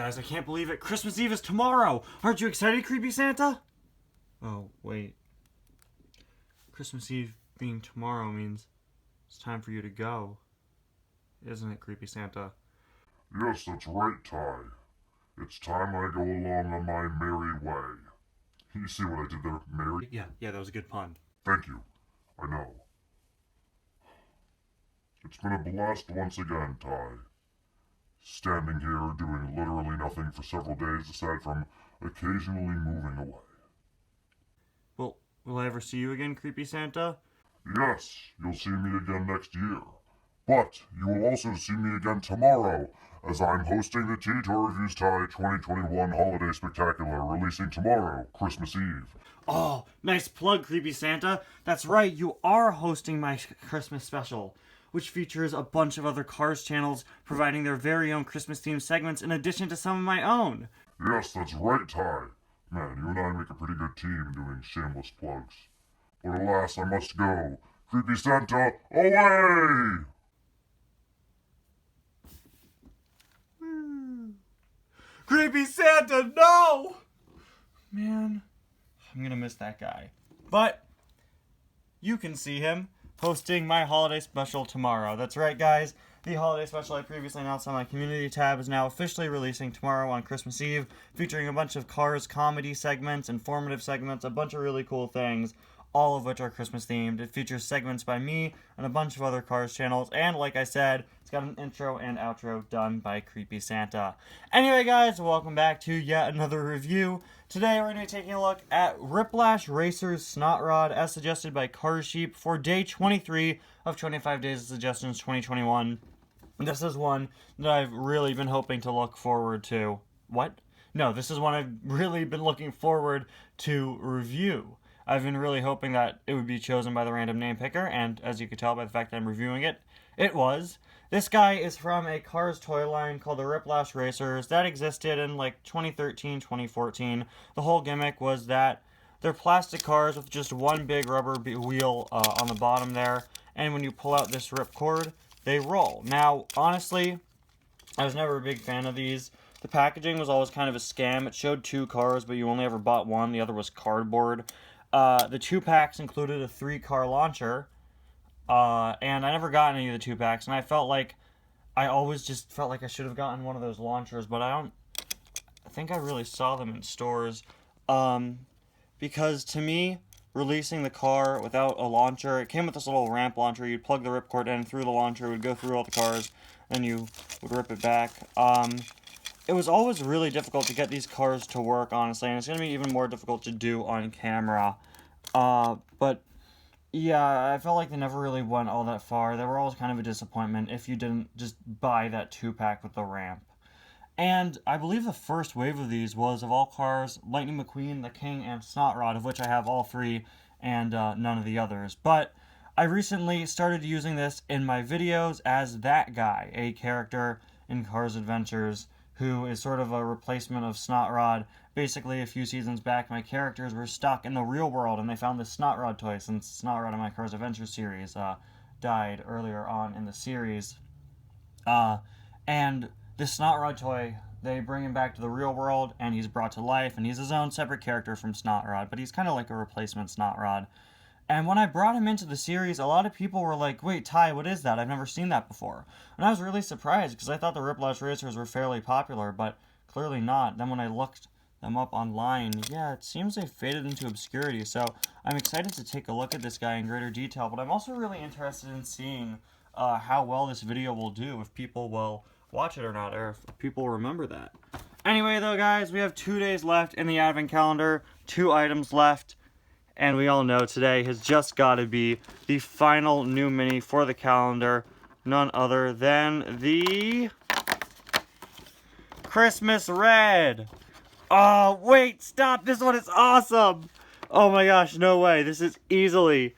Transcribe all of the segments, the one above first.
guys, I can't believe it. Christmas Eve is tomorrow. Aren't you excited, Creepy Santa? Oh, wait. Christmas Eve being tomorrow means it's time for you to go. Isn't it, Creepy Santa? Yes, that's right, Ty. It's time I go along on my merry way. You see what I did there, Mary? Yeah, that was a good pun. Thank you. I know. It's been a blast once again, Ty. Standing here doing literally nothing for several days aside from occasionally moving away. Well, will I ever see you again, Creepy Santa? Yes, you'll see me again next year. But you will also see me again tomorrow, as I'm hosting the T-Tour Reviews Tie 2021 Holiday Spectacular, releasing tomorrow, Christmas Eve. Oh, nice plug, Creepy Santa. That's right, you are hosting my Christmas special, which features a bunch of other Cars channels providing their very own Christmas-themed segments in addition to some of my own. Yes, that's right, Ty. Man, you and I make a pretty good team doing shameless plugs. But alas, I must go. Creepy Santa, away! Creepy Santa, no! Man, I'm gonna miss that guy. But you can see him hosting my holiday special tomorrow. That's right, guys. The holiday special I previously announced on my community tab is now officially releasing tomorrow on Christmas Eve, featuring a bunch of Cars comedy segments, informative segments, a bunch of really cool things, all of which are Christmas themed. It features segments by me and a bunch of other Cars channels, and like I said, it's got an intro and outro done by Creepy Santa. Anyway, guys, welcome back to yet another review. Today we're going to be taking a look at Riplash Racer's Snot Rod as suggested by Cars Sheep for day 23 of 25 Days of Suggestions 2021. This is one that I've really been hoping to look forward to. What? No, this is one I've really been looking forward to review. I've been really hoping that it would be chosen by the random name picker, and as you can tell by the fact that I'm reviewing it, it was. This guy is from a Cars toy line called the Riplash Racers that existed in like 2013, 2014. The whole gimmick was that they're plastic cars with just one big rubber wheel on the bottom there, and when you pull out this ripcord, they roll. Now, honestly, I was never a big fan of these. The packaging was always kind of a scam. It showed two cars, but you only ever bought one. The other was cardboard. The two packs included a 3-car launcher, and I never got any of the 2 packs, and I always just felt like I should have gotten one of those launchers, but I think I really saw them in stores, because to me, releasing the car without a launcher, it came with this little ramp launcher. You'd plug the ripcord in through the launcher, it would go through all the cars, then you would rip it back. It was always really difficult to get these cars to work, honestly, and it's going to be even more difficult to do on camera. But yeah, I felt like they never really went all that far. They were always kind of a disappointment if you didn't just buy that 2-pack with the ramp. And I believe the first wave of these was, of all cars, Lightning McQueen, the King, and Snot Rod, of which I have all 3 and none of the others. But I recently started using this in my videos as that guy, a character in Cars Adventures, who is sort of a replacement of Snot Rod. Basically, a few seasons back, my characters were stuck in the real world, and they found this Snot Rod toy, since Snot Rod in my Cars Adventures series died earlier on in the series. And this Snot Rod toy, they bring him back to the real world, and he's brought to life, and he's his own separate character from Snot Rod, but he's kind of like a replacement Snot Rod. And when I brought him into the series, a lot of people were like, wait, Ty, what is that? I've never seen that before. And I was really surprised, because I thought the Riplash Racers were fairly popular, but clearly not. Then when I looked them up online, yeah, it seems they faded into obscurity. So I'm excited to take a look at this guy in greater detail, but I'm also really interested in seeing how well this video will do, if people will watch it or not, or if people remember that. Anyway, though, guys, we have 2 days left in the Advent calendar, 2 items left. And we all know today has just got to be the final new mini for the calendar. None other than the Christmas Red. Oh, wait, stop. This one is awesome. Oh my gosh, no way. This is easily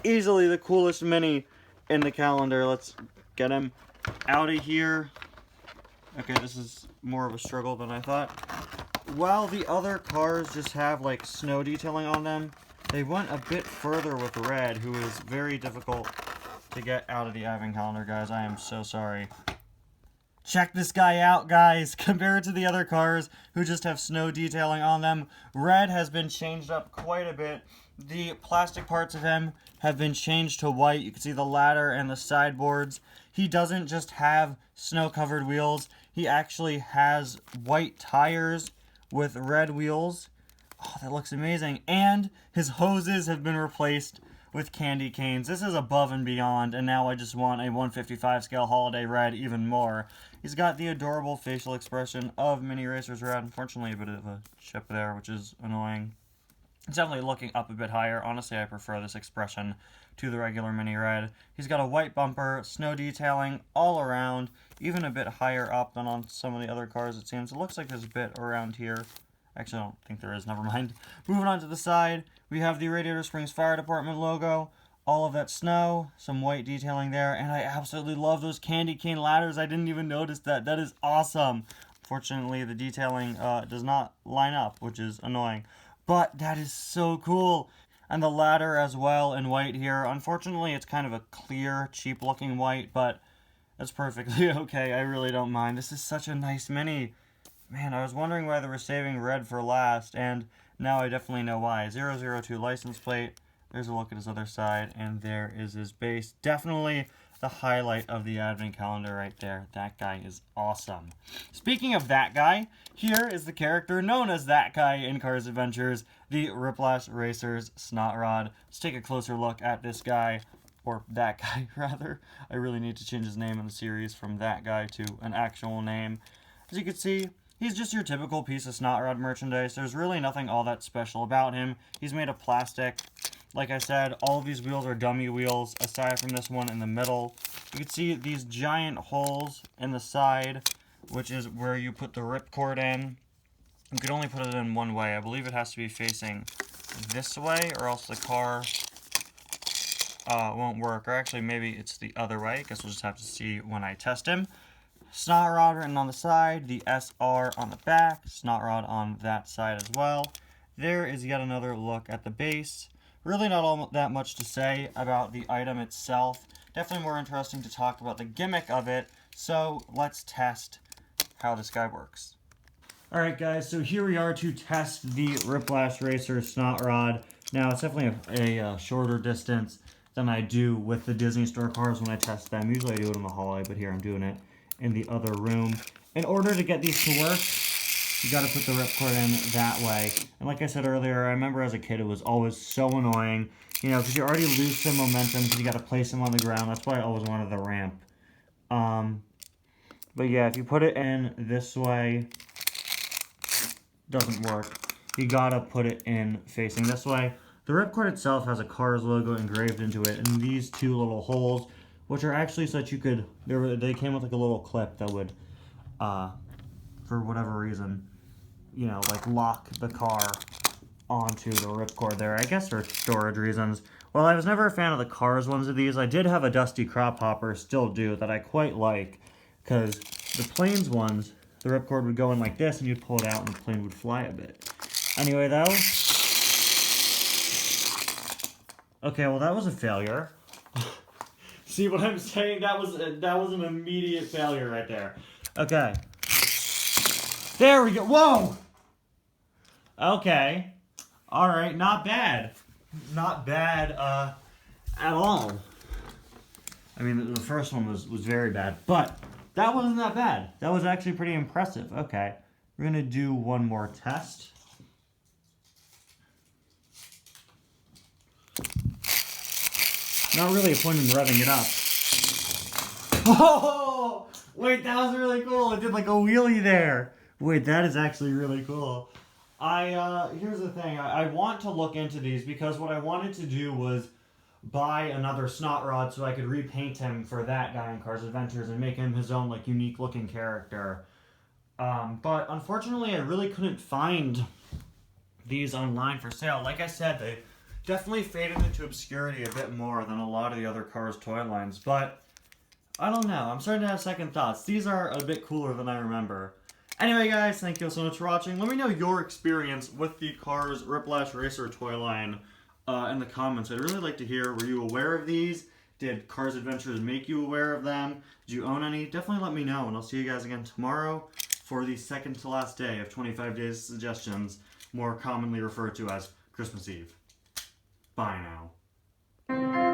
the coolest mini in the calendar. Let's get him out of here. Okay, this is more of a struggle than I thought. While the other cars just have like snow detailing on them, they went a bit further with Red, who is very difficult to get out of the Advent calendar, guys. I am so sorry. Check this guy out, guys. Compared to the other cars who just have snow detailing on them, Red has been changed up quite a bit. The plastic parts of him have been changed to white. You can see the ladder and the sideboards. He doesn't just have snow-covered wheels. He actually has white tires with red wheels. Oh, that looks amazing. And his hoses have been replaced with candy canes. This is above and beyond, and now I just want a 155 scale Holiday Red even more. He's got the adorable facial expression of Mini Racers Red. Unfortunately, a bit of a chip there, which is annoying. It's definitely looking up a bit higher. Honestly, I prefer this expression to the regular Mini Red. He's got a white bumper, snow detailing all around, even a bit higher up than on some of the other cars, it seems. It looks like there's a bit around here. Actually, I don't think there is. Never mind. Moving on to the side, we have the Radiator Springs Fire Department logo. All of that snow, some white detailing there, and I absolutely love those candy cane ladders. I didn't even notice that. That is awesome. Fortunately, the detailing does not line up, which is annoying. But that is so cool. And the ladder as well in white here. Unfortunately, it's kind of a clear, cheap-looking white, but that's perfectly okay. I really don't mind. This is such a nice Mini. Man, I was wondering why they were saving Red for last, and now I definitely know why. 002 license plate. There's a look at his other side, and there is his base. Definitely the highlight of the advent calendar right there. That guy is awesome. Speaking of that guy, here is the character known as that guy in Cars Adventures, the Riplash Racers Snot Rod. Let's take a closer look at this guy, or that guy, rather. I really need to change his name in the series from that guy to an actual name. As you can see, he's just your typical piece of Snot Rod merchandise. There's really nothing all that special about him. He's made of plastic. Like I said, all of these wheels are dummy wheels, aside from this one in the middle. You can see these giant holes in the side, which is where you put the ripcord in. You can only put it in one way. I believe it has to be facing this way, or else the car won't work. Or actually, maybe it's the other way. I guess we'll just have to see when I test him. Snot Rod written on the side, the SR on the back, Snot Rod on that side as well. There is yet another look at the base. Really not all that much to say about the item itself. Definitely more interesting to talk about the gimmick of it. So let's test how this guy works. Alright guys, so here we are to test the Riplash Racer Snot Rod. Now it's definitely a shorter distance than I do with the Disney Store cars when I test them. Usually I do it in the hallway, but here I'm doing it in the other room. In order to get these to work, you gotta put the ripcord in that way. And like I said earlier, I remember as a kid it was always so annoying, you know, because you already lose some momentum because you gotta place them on the ground. That's why I always wanted the ramp. But yeah, if you put it in this way, it doesn't work. You gotta put it in facing this way. The ripcord itself has a Cars logo engraved into it, and these two little holes, which are actually so that you could, they came with like a little clip that would, for whatever reason, you know, like lock the car onto the ripcord there. I guess for storage reasons. Well, I was never a fan of the Cars ones of these. I did have a Dusty Crop Hopper, still do, that I quite like, because the Planes ones, the ripcord would go in like this, and you'd pull it out, and the plane would fly a bit. Anyway, though. Okay, well, that was a failure. See what I'm saying? That was an immediate failure right there. Okay. There we go. Whoa! Okay. Alright, not bad. Not bad at all. I mean, the first one was very bad, but that wasn't that bad. That was actually pretty impressive. Okay. We're going to do one more test. Not really a point in revving it up. Oh! Wait, that was really cool. It did like a wheelie there. Wait, that is actually really cool. Here's the thing. I want to look into these because what I wanted to do was buy another Snot Rod so I could repaint him for that guy in Cars Adventures and make him his own, like, unique looking character. But unfortunately, I really couldn't find these online for sale. Like I said, they definitely faded into obscurity a bit more than a lot of the other Cars toy lines, but I don't know. I'm starting to have second thoughts. These are a bit cooler than I remember. Anyway, guys, thank you so much for watching. Let me know your experience with the Cars Riplash Racer toy line in the comments. I'd really like to hear, were you aware of these? Did Cars Adventures make you aware of them? Did you own any? Definitely let me know, and I'll see you guys again tomorrow for the second to last day of 25 Days Suggestions, more commonly referred to as Christmas Eve. Bye now.